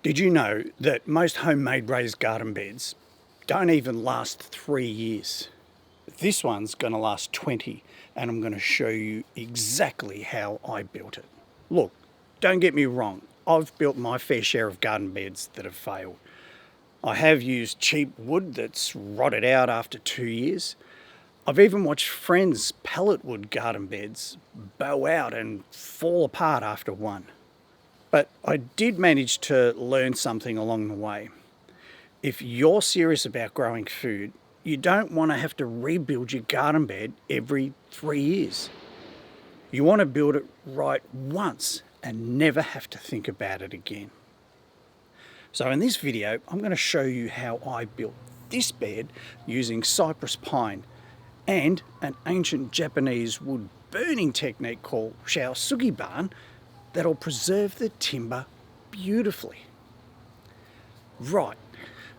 Did you know that most homemade raised garden beds don't even last 3 years? This one's going to last 20, and I'm going to show you exactly how I built it. Look, don't get me wrong, I've built my fair share of garden beds that have failed. I have used cheap wood that's rotted out after 2 years. I've even watched friends' pellet wood garden beds bow out and fall apart after one. But I did manage to learn something along the way. If you're serious about growing food, you don't want to have to rebuild your garden bed every 3 years. You want to build it right once and never have to think about it again. So in this video, I'm going to show you how I built this bed using cypress pine and an ancient Japanese wood burning technique called Shou Sugi Ban that'll preserve the timber beautifully. Right,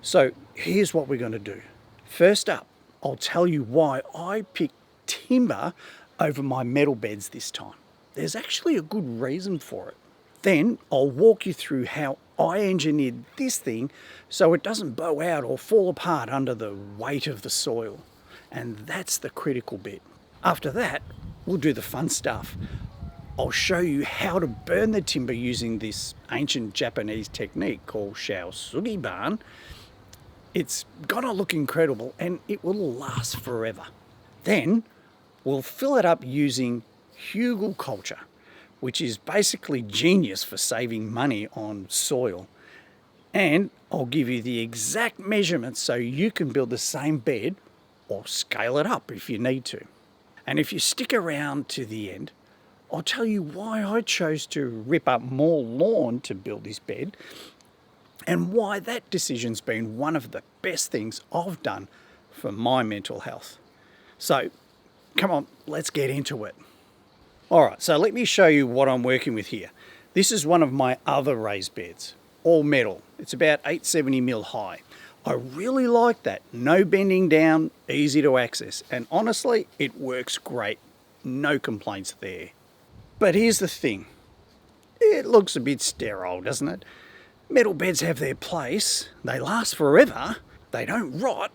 so here's what we're going to do. First up, I'll tell you why I picked timber over my metal beds this time. There's actually a good reason for it. Then I'll walk you through how I engineered this thing so it doesn't bow out or fall apart under the weight of the soil. And that's the critical bit. After that, we'll do the fun stuff. I'll show you how to burn the timber using this ancient Japanese technique called Shou Sugi Ban. It's gonna look incredible and it will last forever. Then we'll fill it up using Hugelkultur, which is basically genius for saving money on soil. And I'll give you the exact measurements so you can build the same bed or scale it up if you need to. And if you stick around to the end, I'll tell you why I chose to rip up more lawn to build this bed and why that decision's been one of the best things I've done for my mental health. So, come on, let's get into it. Alright, so let me show you what I'm working with here. This is one of my other raised beds, all metal. It's about 870mm high. I really like that. No bending down, easy to access, and honestly, it works great. No complaints there. But here's the thing. It looks a bit sterile, doesn't it? Metal beds have their place. They last forever. They don't rot.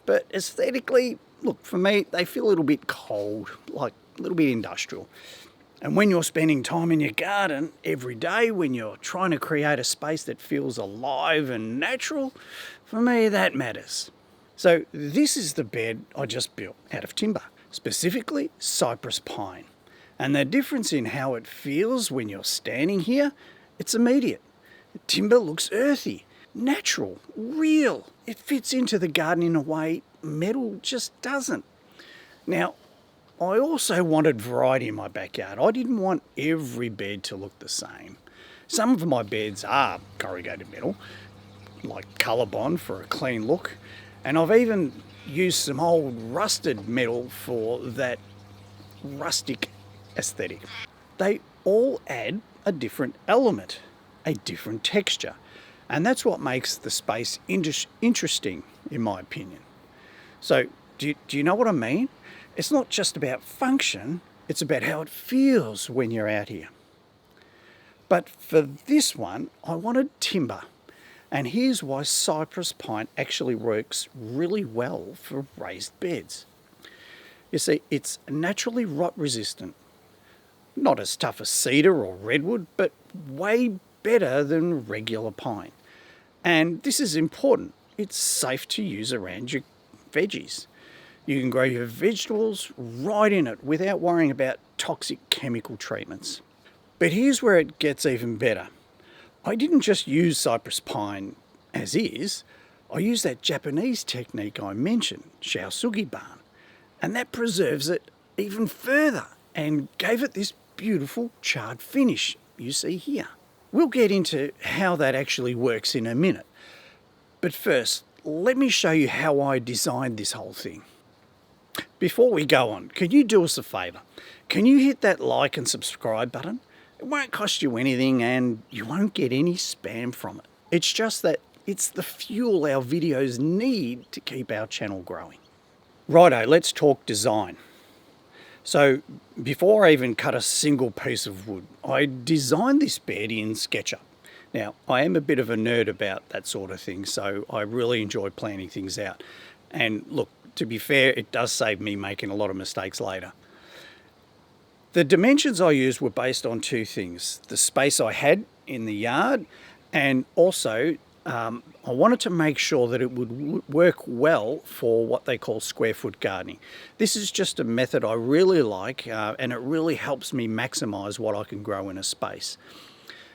But aesthetically, look, for me, they feel a little bit cold, like a little bit industrial. And when you're spending time in your garden every day, when you're trying to create a space that feels alive and natural, for me, that matters. So this is the bed I just built out of timber, specifically cypress pine. And the difference in how it feels when you're standing here, it's immediate. The timber looks earthy, natural, real. It fits into the garden in a way metal just doesn't. Now, I also wanted variety in my backyard. I didn't want every bed to look the same. Some of my beds are corrugated metal, like Colour Bond for a clean look, and I've even used some old rusted metal for that rustic aesthetic. They all add a different element, a different texture, and that's what makes the space interesting, in my opinion. So, do you know what I mean? It's not just about function, it's about how it feels when you're out here. But for this one, I wanted timber. And here's why cypress pine actually works really well for raised beds. You see, it's naturally rot resistant. Not as tough as cedar or redwood, but way better than regular pine. And this is important. It's safe to use around your veggies. You can grow your vegetables right in it without worrying about toxic chemical treatments. But here's where it gets even better. I didn't just use cypress pine as is, I used that Japanese technique I mentioned, Shou Sugi Ban, and that preserves it even further and gave it this beautiful charred finish you see here. We'll get into how that actually works in a minute. But first, let me show you how I designed this whole thing. Before we go on, can you do us a favour? Can you hit that like and subscribe button? It won't cost you anything and you won't get any spam from it. It's just that it's the fuel our videos need to keep our channel growing. Righto, let's talk design. So before I even cut a single piece of wood, I designed this bed in SketchUp. Now, I am a bit of a nerd about that sort of thing, so I really enjoy planning things out. And look, to be fair, it does save me making a lot of mistakes later. The dimensions I used were based on two things: the space I had in the yard, and also I wanted to make sure that it would work well for what they call square foot gardening. This is just a method I really like, and it really helps me maximize what I can grow in a space.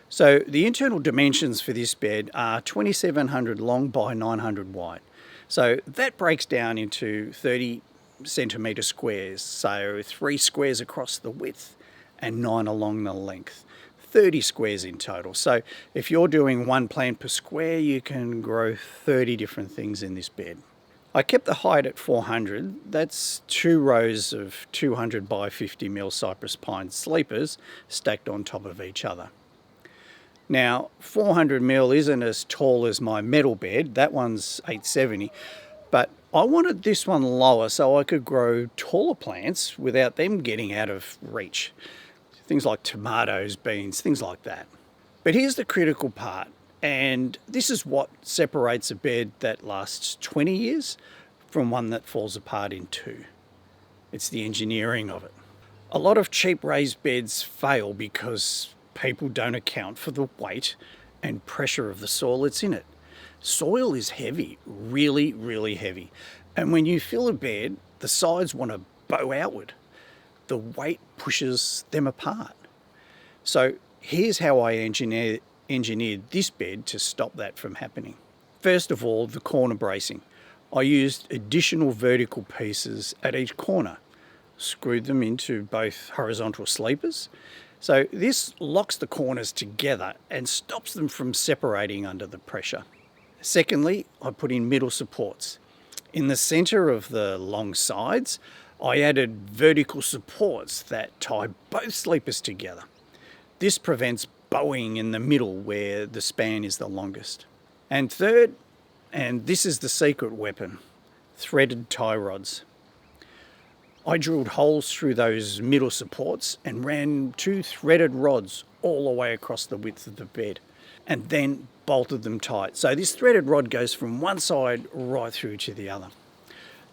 So the internal dimensions for this bed are 2700 long by 900 wide. So that breaks down into 30 centimetre squares, so 3 squares across the width and 9 along the length. 30 squares in total. So if you're doing 1 plant per square, you can grow 30 different things in this bed. I kept the height at 400. That's 2 rows of 200 by 50 mil cypress pine sleepers stacked on top of each other. Now, 400 mil isn't as tall as my metal bed. That one's 870, but I wanted this one lower so I could grow taller plants without them getting out of reach. Things like tomatoes, beans, things like that. But here's the critical part, and this is what separates a bed that lasts 20 years from one that falls apart in 2. It's the engineering of it. A lot of cheap raised beds fail because people don't account for the weight and pressure of the soil that's in it. Soil is heavy, really, really heavy. And when you fill a bed, the sides want to bow outward. The weight pushes them apart. So here's how I engineered this bed to stop that from happening. First of all, the corner bracing. I used additional vertical pieces at each corner, screwed them into both horizontal sleepers. So this locks the corners together and stops them from separating under the pressure. Secondly, I put in middle supports. In the center of the long sides, I added vertical supports that tie both sleepers together. This prevents bowing in the middle where the span is the longest. And third, and this is the secret weapon, threaded tie rods. I drilled holes through those middle supports and ran 2 threaded rods all the way across the width of the bed, and then bolted them tight. So this threaded rod goes from one side right through to the other.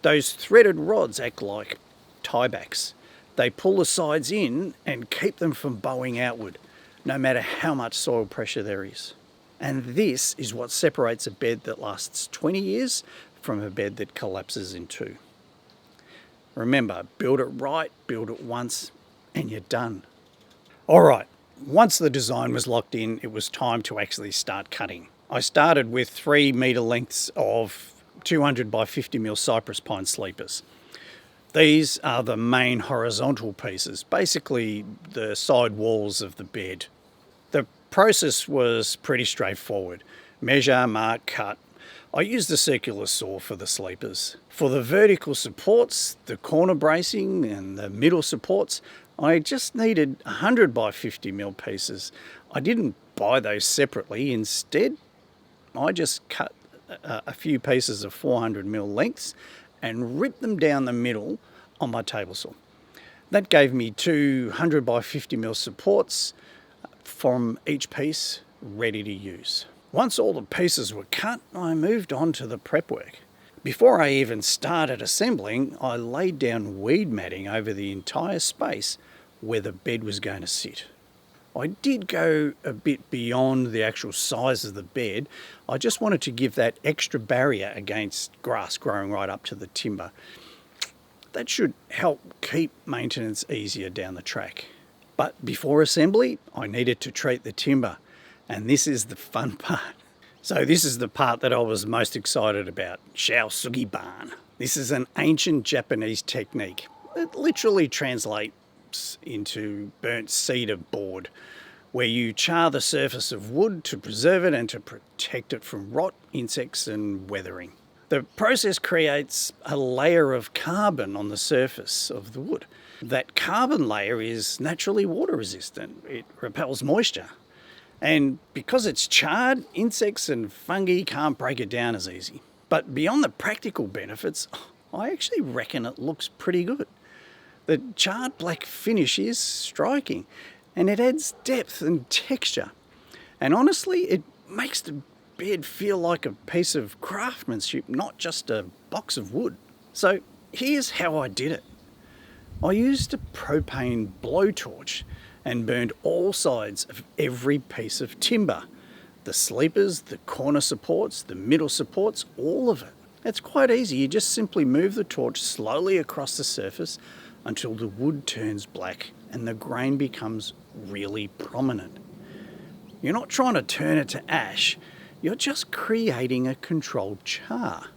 Those threaded rods act like tiebacks. They pull the sides in and keep them from bowing outward, no matter how much soil pressure there is. And this is what separates a bed that lasts 20 years from a bed that collapses in 2. Remember, build it right, build it once, and you're done. All right, once the design was locked in, it was time to actually start cutting. I started with 3 metre lengths of 200 by 50 mil cypress pine sleepers. These are the main horizontal pieces, basically the side walls of the bed. The process was pretty straightforward. Measure, mark, cut. I used the circular saw for the sleepers. For the vertical supports, the corner bracing and the middle supports, I just needed 100 by 50 mil pieces. I didn't buy those separately. Instead, I just cut a few pieces of 400 mil lengths and ripped them down the middle on my table saw. That gave me 200 by 50 mil supports from each piece ready to use. Once all the pieces were cut, I moved on to the prep work. Before I even started assembling, I laid down weed matting over the entire space where the bed was going to sit. I did go a bit beyond the actual size of the bed. I just wanted to give that extra barrier against grass growing right up to the timber. That should help keep maintenance easier down the track. But before assembly, I needed to treat the timber. And this is the fun part. So this is the part that I was most excited about, Shou Sugi Ban. This is an ancient Japanese technique. It literally translates into burnt cedar board, where you char the surface of wood to preserve it and to protect it from rot, insects and weathering. The process creates a layer of carbon on the surface of the wood. That carbon layer is naturally water resistant. It repels moisture. And because it's charred, insects and fungi can't break it down as easy. But beyond the practical benefits, I actually reckon it looks pretty good. The charred black finish is striking, and it adds depth and texture. And honestly, it makes the bed feel like a piece of craftsmanship, not just a box of wood. So here's how I did it. I used a propane blowtorch and burned all sides of every piece of timber. The sleepers, the corner supports, the middle supports, all of it. It's quite easy. You just simply move the torch slowly across the surface until the wood turns black and the grain becomes really prominent. You're not trying to turn it to ash, you're just creating a controlled char.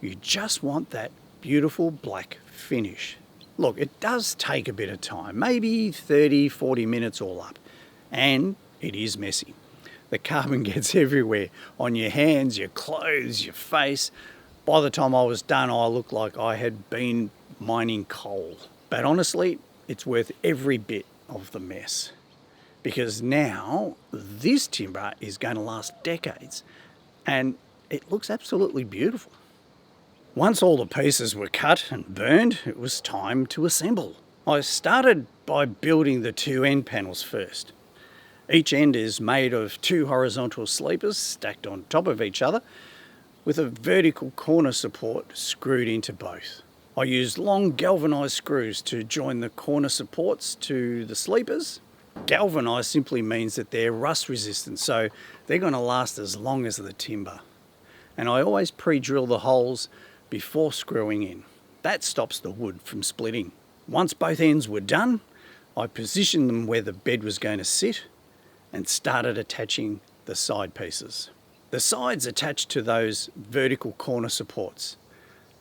You just want that beautiful black finish. Look, it does take a bit of time, maybe 30, 40 minutes all up, and it is messy. The carbon gets everywhere, on your hands, your clothes, your face. By the time I was done, I looked like I had been mining coal. But honestly, it's worth every bit of the mess. Because now, this timber is going to last decades, and it looks absolutely beautiful. Once all the pieces were cut and burned, it was time to assemble. I started by building the two end panels first. Each end is made of two horizontal sleepers stacked on top of each other with a vertical corner support screwed into both. I used long galvanised screws to join the corner supports to the sleepers. Galvanised simply means that they're rust resistant, so they're going to last as long as the timber. And I always pre-drill the holes before screwing in. That stops the wood from splitting. Once both ends were done, I positioned them where the bed was going to sit and started attaching the side pieces. The sides attach to those vertical corner supports.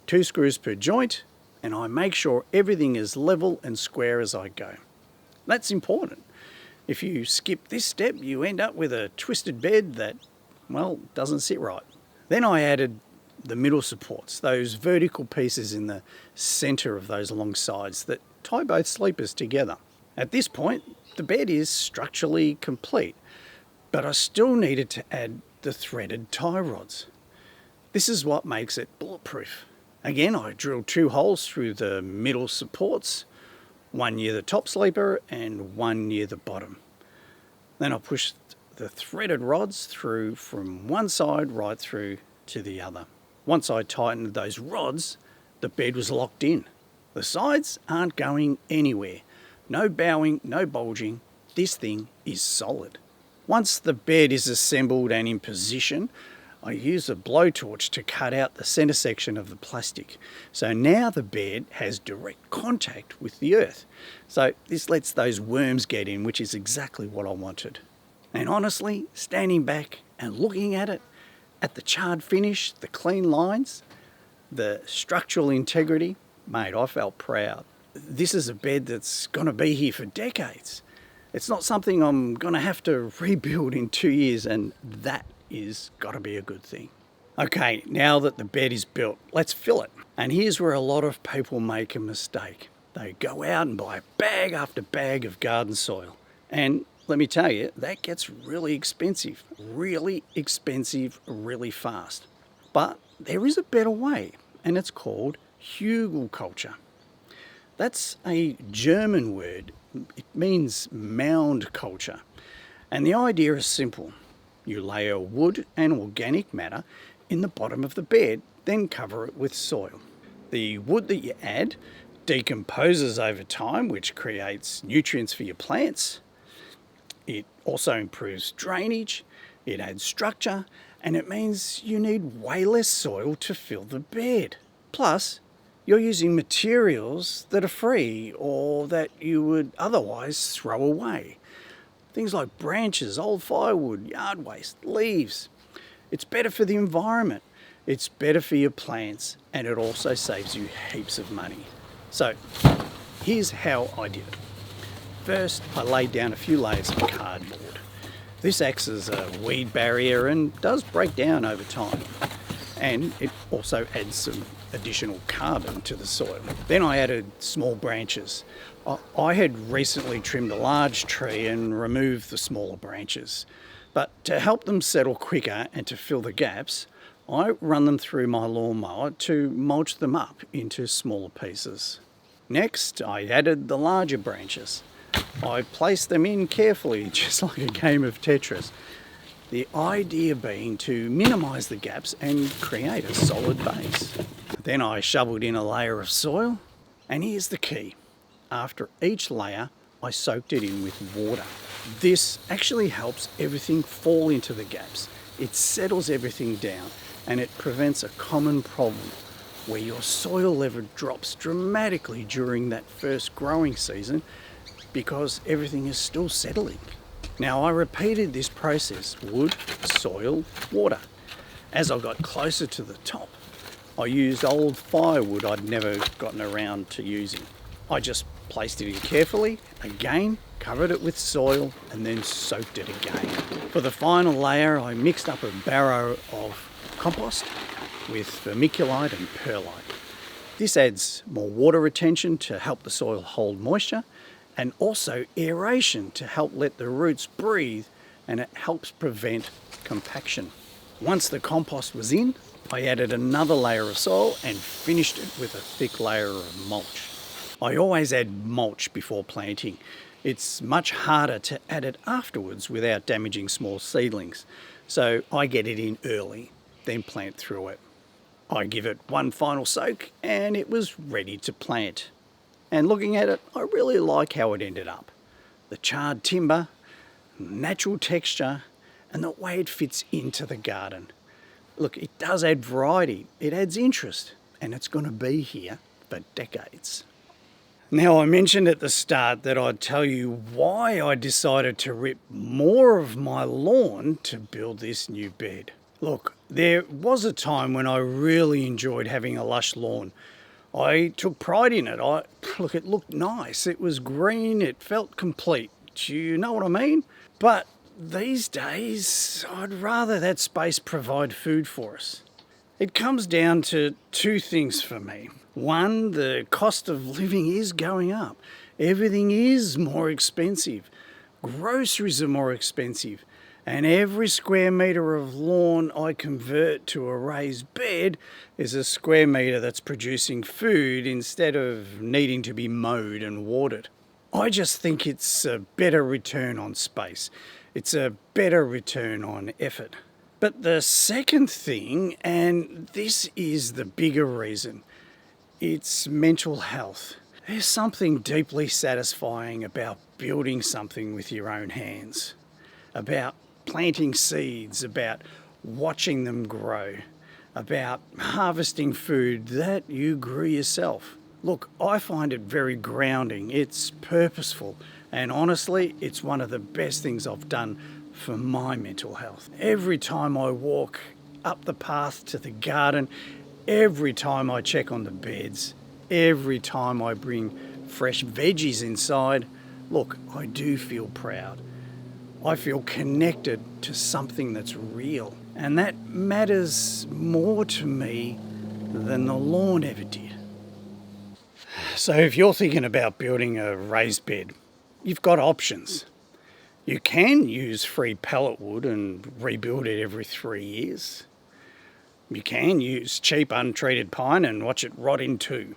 2 screws per joint, and I make sure everything is level and square as I go. That's important. If you skip this step, you end up with a twisted bed that, well, doesn't sit right. Then I added the middle supports, those vertical pieces in the centre of those long sides that tie both sleepers together. At this point, the bed is structurally complete, but I still needed to add the threaded tie rods. This is what makes it bulletproof. Again, I drilled 2 holes through the middle supports, 1 near the top sleeper and 1 near the bottom. Then I pushed the threaded rods through from one side right through to the other. Once I tightened those rods, the bed was locked in. The sides aren't going anywhere. No bowing, no bulging. This thing is solid. Once the bed is assembled and in position, I use a blowtorch to cut out the centre section of the plastic. So now the bed has direct contact with the earth. So this lets those worms get in, which is exactly what I wanted. And honestly, standing back and looking at it, at the charred finish, the clean lines, the structural integrity, mate, I felt proud. This is a bed that's going to be here for decades. It's not something I'm going to have to rebuild in 2 years, and that is got to be a good thing. Okay, now that the bed is built, let's fill it. And here's where a lot of people make a mistake. They go out and buy bag after bag of garden soil. And let me tell you, that gets really expensive really fast. But there is a better way, and it's called Hugelkultur. That's a German word. It means mound culture. And the idea is simple. You layer wood and organic matter in the bottom of the bed, then cover it with soil. The wood that you add decomposes over time, which creates nutrients for your plants. It also improves drainage, it adds structure, and it means you need way less soil to fill the bed. Plus, you're using materials that are free or that you would otherwise throw away. Things like branches, old firewood, yard waste, leaves. It's better for the environment, it's better for your plants, and it also saves you heaps of money. So, here's how I did it. First, I laid down a few layers of cardboard. This acts as a weed barrier and does break down over time. And it also adds some additional carbon to the soil. Then I added small branches. I had recently trimmed a large tree and removed the smaller branches. But to help them settle quicker and to fill the gaps, I run them through my lawnmower to mulch them up into smaller pieces. Next, I added the larger branches. I placed them in carefully, just like a game of Tetris. The idea being to minimise the gaps and create a solid base. Then I shoveled in a layer of soil, and here's the key. After each layer, I soaked it in with water. This actually helps everything fall into the gaps. It settles everything down, and it prevents a common problem where your soil level drops dramatically during that first growing season because everything is still settling. Now I repeated this process, wood, soil, water. As I got closer to the top, I used old firewood I'd never gotten around to using. I just placed it in carefully, again, covered it with soil, and then soaked it again. For the final layer, I mixed up a barrow of compost with vermiculite and perlite. This adds more water retention to help the soil hold moisture, and also aeration to help let the roots breathe, and it helps prevent compaction. Once the compost was in, I added another layer of soil and finished it with a thick layer of mulch. I always add mulch before planting. It's much harder to add it afterwards without damaging small seedlings. So I get it in early, then plant through it. I give it one final soak and it was ready to plant. And looking at it, I really like how it ended up. The charred timber, natural texture, and the way it fits into the garden. Look, it does add variety, it adds interest, and it's going to be here for decades. Now, I mentioned at the start that I'd tell you why I decided to rip more of my lawn to build this new bed. Look, there was a time when I really enjoyed having a lush lawn. I took pride in it. Look, it looked nice. It was green. It felt complete. Do you know what I mean? But these days, I'd rather that space provide food for us. It comes down to two things for me. One, the cost of living is going up. Everything is more expensive. Groceries are more expensive. And every square metre of lawn I convert to a raised bed is a square metre that's producing food instead of needing to be mowed and watered. I just think it's a better return on space. It's a better return on effort. But the second thing, and this is the bigger reason, it's mental health. There's something deeply satisfying about building something with your own hands, about planting seeds, about watching them grow, about harvesting food that you grew yourself. Look, I find it very grounding. It's purposeful, and honestly, it's one of the best things I've done for my mental health. Every time I walk up the path to the garden, every time I check on the beds, every time I bring fresh veggies inside, look, I do feel proud. I feel connected to something that's real, and that matters more to me than the lawn ever did. So if you're thinking about building a raised bed, you've got options. You can use free pellet wood and rebuild it every 3 years. You can use cheap untreated pine and watch it rot in two.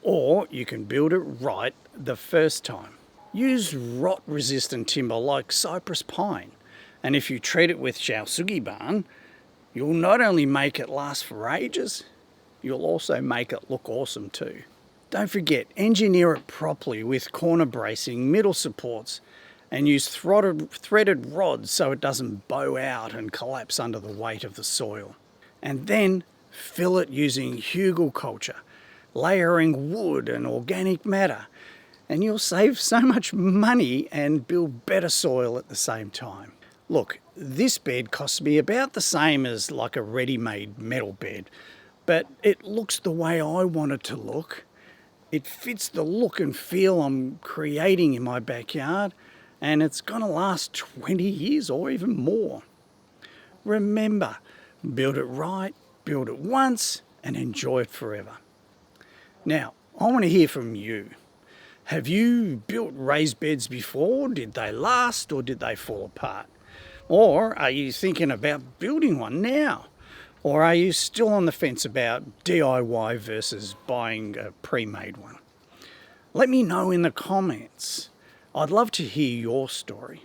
Or you can build it right the first time. Use rot-resistant timber like cypress pine, and if you treat it with Shou Sugi Ban, you'll not only make it last for ages, you'll also make it look awesome too. Don't forget, engineer it properly with corner bracing, middle supports, and use threaded rods so it doesn't bow out and collapse under the weight of the soil. And then fill it using Hugelkultur, layering wood and organic matter, and you'll save so much money and build better soil at the same time. Look, this bed costs me about the same as like a ready-made metal bed, but it looks the way I want it to look. It fits the look and feel I'm creating in my backyard, and it's gonna last 20 years or even more. Remember, build it right, build it once, and enjoy it forever. Now, I want to hear from you. Have you built raised beds before? Did they last or did they fall apart? Or are you thinking about building one now? Or are you still on the fence about DIY versus buying a pre-made one? Let me know in the comments. I'd love to hear your story.